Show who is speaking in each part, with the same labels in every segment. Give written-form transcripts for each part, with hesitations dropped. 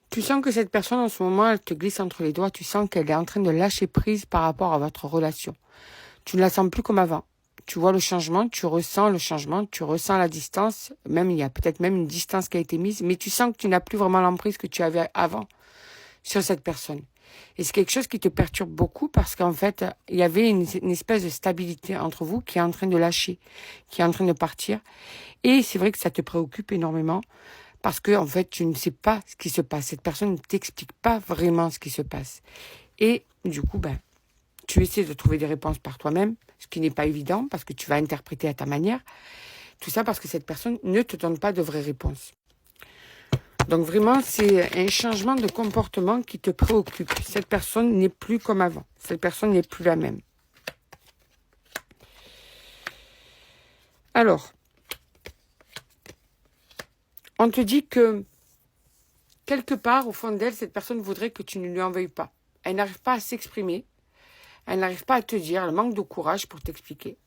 Speaker 1: Tu sens que cette personne, en ce moment, elle te glisse entre les doigts. Tu sens qu'elle est en train de lâcher prise par rapport à votre relation. Tu ne la sens plus comme avant. Tu vois le changement, tu ressens le changement, tu ressens la distance. Même, il y a peut-être même une distance qui a été mise, mais tu sens que tu n'as plus vraiment l'emprise que tu avais avant sur cette personne. Et c'est quelque chose qui te perturbe beaucoup parce qu'en fait, il y avait une espèce de stabilité entre vous qui est en train de lâcher, qui est en train de partir. Et c'est vrai que ça te préoccupe énormément parce que, en fait, tu ne sais pas ce qui se passe. Cette personne ne t'explique pas vraiment ce qui se passe. Et du coup, tu essaies de trouver des réponses par toi-même, ce qui n'est pas évident parce que tu vas interpréter à ta manière. Tout ça parce que cette personne ne te donne pas de vraies réponses. Donc vraiment, c'est un changement de comportement qui te préoccupe. Cette personne n'est plus comme avant. Cette personne n'est plus la même. Alors, on te dit que quelque part, au fond d'elle, cette personne voudrait que tu ne lui en veuilles pas. Elle n'arrive pas à s'exprimer. Elle n'arrive pas à te dire. Elle manque de courage pour t'expliquer.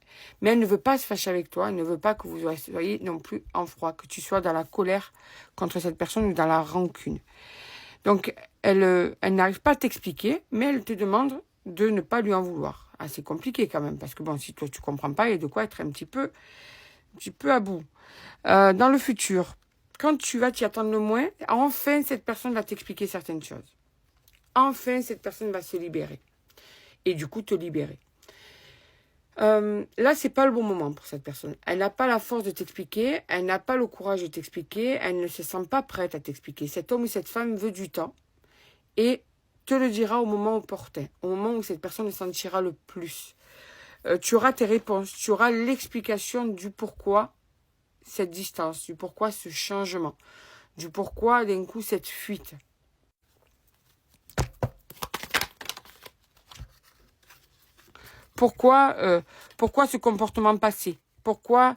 Speaker 1: Mais elle ne veut pas se fâcher avec toi. Elle ne veut pas que vous soyez non plus en froid. Que tu sois dans la colère contre cette personne ou dans la rancune. Donc, elle n'arrive pas à t'expliquer, mais elle te demande de ne pas lui en vouloir. Ah, c'est compliqué quand même, parce que bon, si toi tu comprends pas, il y a de quoi être un petit peu à bout. Dans le futur, quand tu vas t'y attendre le moins, enfin cette personne va t'expliquer certaines choses. Enfin cette personne va se libérer. Et du coup te libérer. Là, c'est pas le bon moment pour cette personne. Elle n'a pas la force de t'expliquer, elle n'a pas le courage de t'expliquer, elle ne se sent pas prête à t'expliquer. Cet homme ou cette femme veut du temps et te le dira au moment opportun, au moment où cette personne le sentira le plus. Tu auras tes réponses, tu auras l'explication du pourquoi cette distance, du pourquoi ce changement, du pourquoi d'un coup cette fuite. Pourquoi ce comportement passé? Pourquoi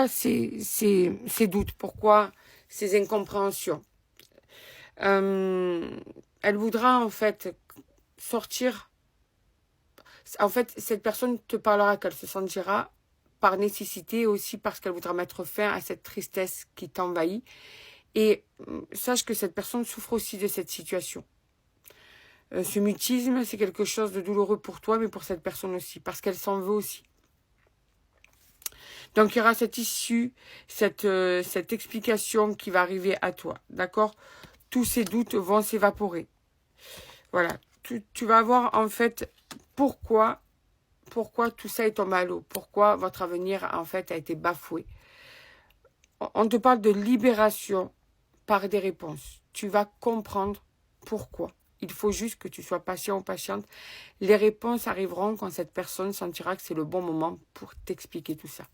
Speaker 1: ces doutes? Pourquoi ces incompréhensions? Elle voudra en fait sortir. En fait, cette personne te parlera qu'elle se sentira par nécessité aussi parce qu'elle voudra mettre fin à cette tristesse qui t'envahit. Et sache que cette personne souffre aussi de cette situation. Ce mutisme, c'est quelque chose de douloureux pour toi, mais pour cette personne aussi, parce qu'elle s'en veut aussi. Donc, il y aura cette issue, cette explication qui va arriver à toi, d'accord? Tous ces doutes vont s'évaporer. Voilà, tu vas voir en fait pourquoi tout ça est tombé à l'eau, pourquoi votre avenir en fait a été bafoué. On te parle de libération par des réponses. Tu vas comprendre pourquoi. Il faut juste que tu sois patient ou patiente. Les réponses arriveront quand cette personne sentira que c'est le bon moment pour t'expliquer tout ça.